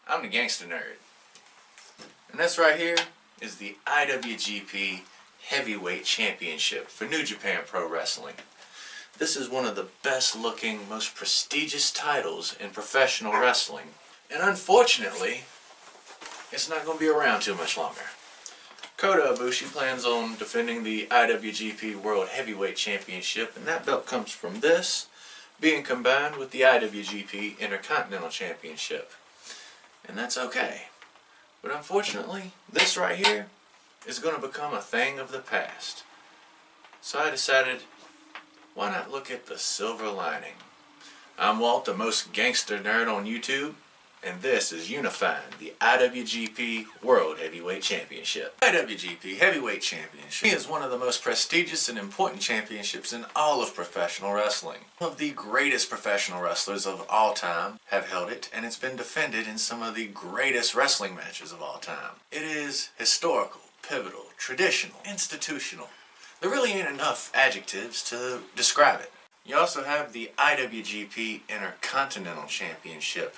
I'm the Gangster Nerd. And this right here is the IWGP Heavyweight Championship for New Japan Pro Wrestling. This is one of the best looking, most prestigious titles in professional wrestling. And unfortunately, it's not going to be around too much longer. Kota Ibushi plans on defending the IWGP World Heavyweight Championship, and that belt comes from this, being combined with the IWGP Intercontinental Championship. And that's okay. But unfortunately, this right here is going to become a thing of the past. So I decided, why not look at the silver lining? I'm Walt, the most gangster nerd on YouTube, and this is Unifying, the IWGP World Heavyweight Championship. IWGP Heavyweight Championship is one of the most prestigious and important championships in all of professional wrestling. Some of the greatest professional wrestlers of all time have held it, and it's been defended in some of the greatest wrestling matches of all time. It is historical, pivotal, traditional, institutional. There really ain't enough adjectives to describe it. You also have the IWGP Intercontinental Championship,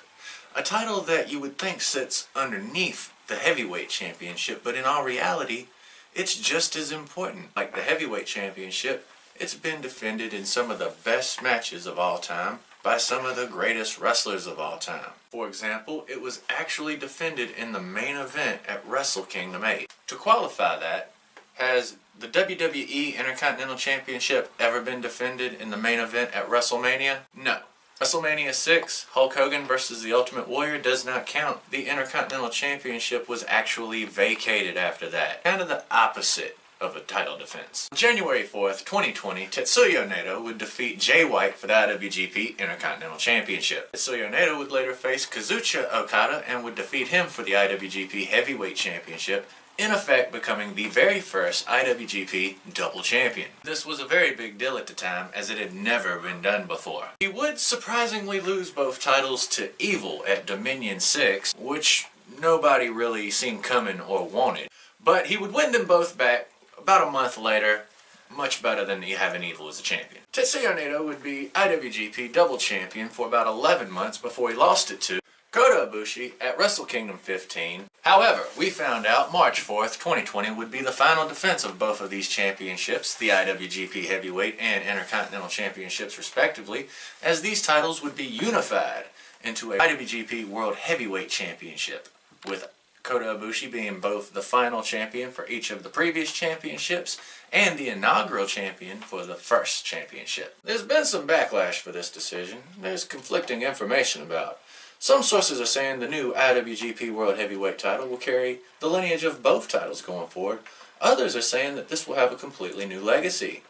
a title that you would think sits underneath the Heavyweight Championship, but in all reality, it's just as important. Like the Heavyweight Championship, it's been defended in some of the best matches of all time by some of the greatest wrestlers of all time. For example, it was actually defended in the main event at Wrestle Kingdom 8. To qualify that, has the WWE Intercontinental Championship ever been defended in the main event at WrestleMania? No. WrestleMania 6, Hulk Hogan versus The Ultimate Warrior does not count. The Intercontinental Championship was actually vacated after that. Kind of the opposite of a title defense. On January 4th, 2020, Tetsuya Naito would defeat Jay White for the IWGP Intercontinental Championship. Tetsuya Naito would later face Kazuchika Okada and would defeat him for the IWGP Heavyweight Championship, in effect becoming the very first IWGP double champion. This was a very big deal at the time, as it had never been done before. He would surprisingly lose both titles to Evil at Dominion 6, which nobody really seen coming or wanted. But he would win them both back about a month later, much better than having Evil as a champion. Tetsuya Naito would be IWGP double champion for about 11 months before he lost it to Kota Ibushi at Wrestle Kingdom 15. However, we found out March 4th, 2020 would be the final defense of both of these championships, the IWGP Heavyweight and Intercontinental Championships respectively, as these titles would be unified into a IWGP World Heavyweight Championship, with Kota Ibushi being both the final champion for each of the previous championships and the inaugural champion for the first championship. There's been some backlash for this decision. There's conflicting information about. Some sources are saying the new IWGP World Heavyweight title will carry the lineage of both titles going forward. Others are saying that this will have a completely new legacy.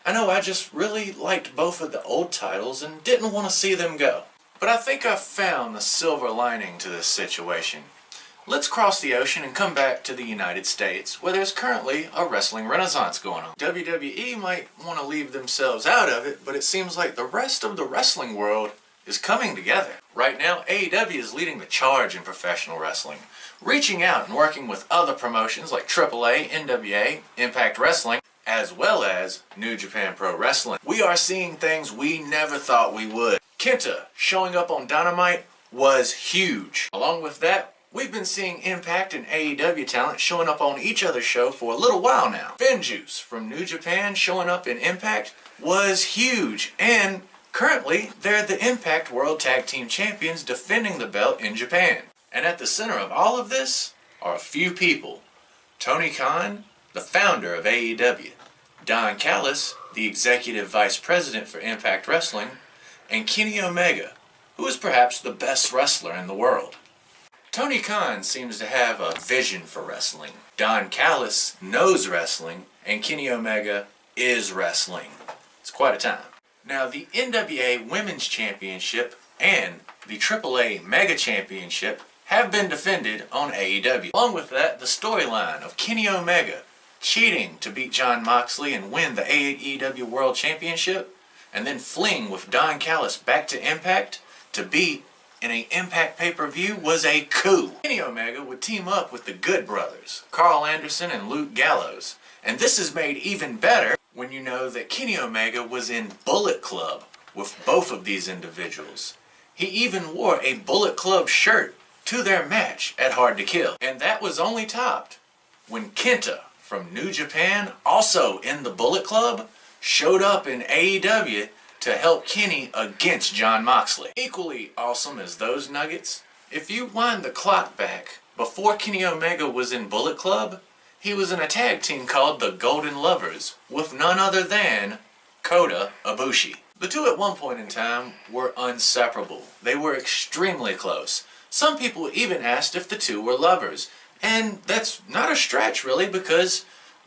I know I just really liked both of the old titles and didn't want to see them go. But I think I've found the silver lining to this situation. Let's cross the ocean and come back to the United States, where there's currently a wrestling renaissance going on. WWE might want to leave themselves out of it, but it seems like the rest of the wrestling world is coming together. Right now, AEW is leading the charge in professional wrestling, reaching out and working with other promotions like AAA, NWA, Impact Wrestling, as well as New Japan Pro Wrestling. We are seeing things we never thought we would. Kenta showing up on Dynamite was huge. Along with that, we've been seeing Impact and AEW talent showing up on each other's show for a little while now. Finjuice from New Japan showing up in Impact was huge, and currently, they're the Impact World Tag Team Champions defending the belt in Japan. And at the center of all of this are a few people. Tony Khan, the founder of AEW. Don Callis, the Executive Vice President for Impact Wrestling. And Kenny Omega, who is perhaps the best wrestler in the world. Tony Khan seems to have a vision for wrestling. Don Callis knows wrestling, and Kenny Omega is wrestling. It's quite a time. Now, the NWA Women's Championship and the AAA Mega Championship have been defended on AEW. Along with that, the storyline of Kenny Omega cheating to beat Jon Moxley and win the AEW World Championship, and then fleeing with Don Callis back to Impact to beat in an Impact pay-per-view was a coup. Kenny Omega would team up with the Good Brothers, Carl Anderson and Luke Gallows, and this is made even better when you know that Kenny Omega was in Bullet Club with both of these individuals. He even wore a Bullet Club shirt to their match at Hard to Kill. And that was only topped when Kenta from New Japan, also in the Bullet Club, showed up in AEW to help Kenny against Jon Moxley. Equally awesome as those nuggets, if you wind the clock back, before Kenny Omega was in Bullet Club, he was in a tag team called the Golden Lovers with none other than Kota Ibushi. The two at one point in time were inseparable. They were extremely close. Some people even asked if the two were lovers. And that's not a stretch really, because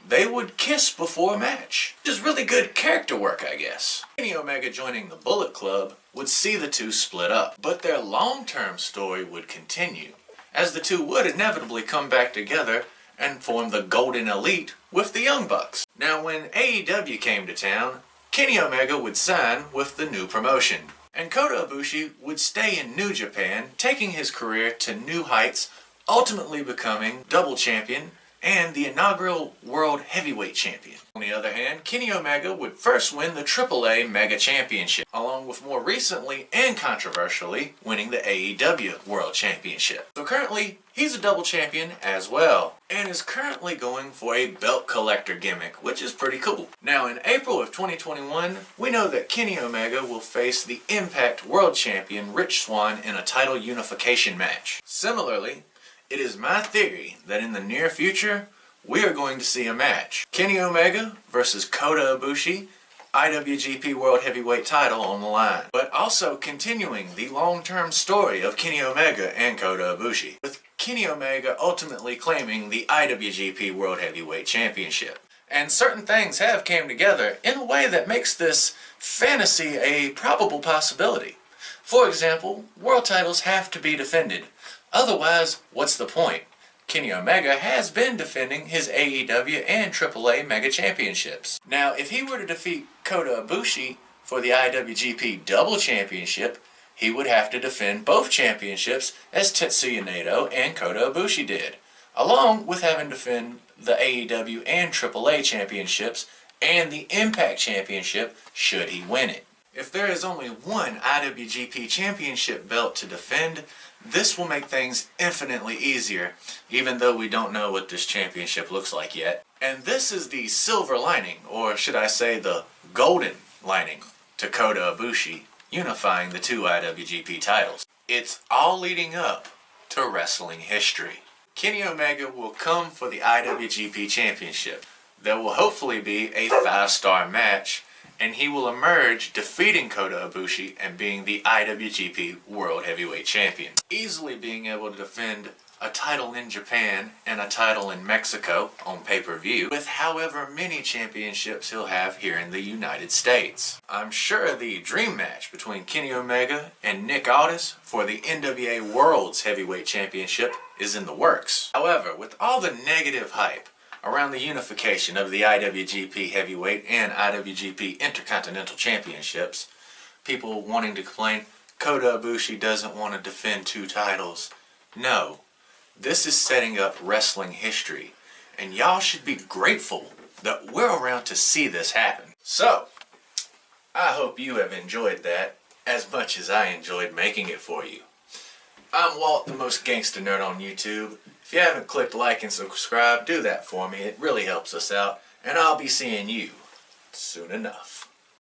they would kiss before a match. Which is really good character work, I guess. Kenny Omega joining the Bullet Club would see the two split up. But their long-term story would continue, as the two would inevitably come back together and form the Golden Elite with the Young Bucks. Now when AEW came to town, Kenny Omega would sign with the new promotion. And Kota Ibushi would stay in New Japan, taking his career to new heights, ultimately becoming double champion and the inaugural World Heavyweight Champion. On the other hand, Kenny Omega would first win the AAA Mega Championship, along with more recently and controversially winning the AEW World Championship. So currently, he's a double champion as well, and is currently going for a belt collector gimmick, which is pretty cool. Now in April of 2021, we know that Kenny Omega will face the Impact World Champion Rich Swann in a title unification match. Similarly, it is my theory that in the near future, we are going to see a match. Kenny Omega versus Kota Ibushi, IWGP World Heavyweight title on the line. But also continuing the long-term story of Kenny Omega and Kota Ibushi, with Kenny Omega ultimately claiming the IWGP World Heavyweight Championship. And certain things have came together in a way that makes this fantasy a probable possibility. For example, world titles have to be defended. Otherwise, what's the point? Kenny Omega has been defending his AEW and AAA Mega Championships. Now, if he were to defeat Kota Ibushi for the IWGP Double Championship, he would have to defend both championships as Tetsuya Naito and Kota Ibushi did, along with having to defend the AEW and AAA Championships and the Impact Championship should he win it. If there is only one IWGP Championship belt to defend, this will make things infinitely easier, even though we don't know what this championship looks like yet. And this is the silver lining, or should I say the golden lining, to Kota Ibushi unifying the two IWGP titles. It's all leading up to wrestling history. Kenny Omega will come for the IWGP Championship. There will hopefully be a 5-star match, and he will emerge defeating Kota Ibushi and being the IWGP World Heavyweight Champion. Easily being able to defend a title in Japan and a title in Mexico on pay-per-view, with however many championships he'll have here in the United States. I'm sure the dream match between Kenny Omega and Nick Aldis for the NWA World's Heavyweight Championship is in the works. However, with all the negative hype around the unification of the IWGP Heavyweight and IWGP Intercontinental Championships, people wanting to complain, Kota Ibushi doesn't want to defend 2 titles. No, this is setting up wrestling history, and y'all should be grateful that we're around to see this happen. So, I hope you have enjoyed that as much as I enjoyed making it for you. I'm Walt, the most gangster nerd on YouTube. If you haven't clicked like and subscribe, do that for me. It really helps us out. And I'll be seeing you soon enough.